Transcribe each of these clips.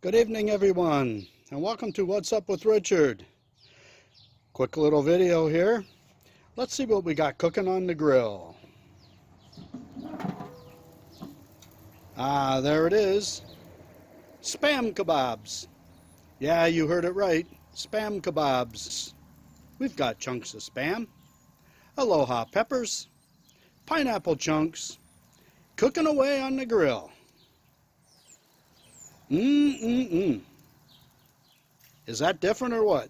Good evening, everyone, and welcome to What's Up with Richard. Quick little video here. Let's see what we got cooking on the grill. Ah, there it is. Spam kebabs. Yeah, you heard it right. Spam kebabs. We've got chunks of spam, Aloha peppers, pineapple chunks, cooking away on the grill. Is that different or what?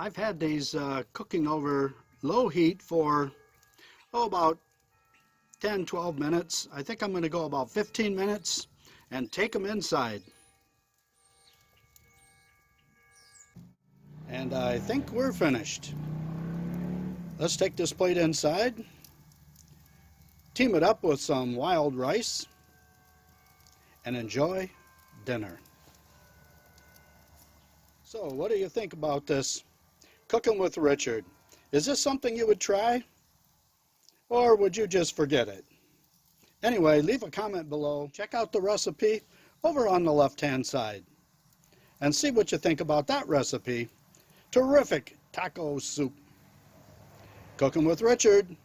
I've had these cooking over low heat for about 10-12 minutes. I think I'm going to go about 15 minutes and take them inside. And I think we're finished. Let's take this plate inside, team it up with some wild rice, and enjoy dinner. So what do you think about this? Cooking with Richard. Is this something you would try? Or would you just forget it? Anyway, leave a comment below. Check out the recipe over on the left-hand side. And see what you think about that recipe. Terrific taco soup. Cooking with Richard.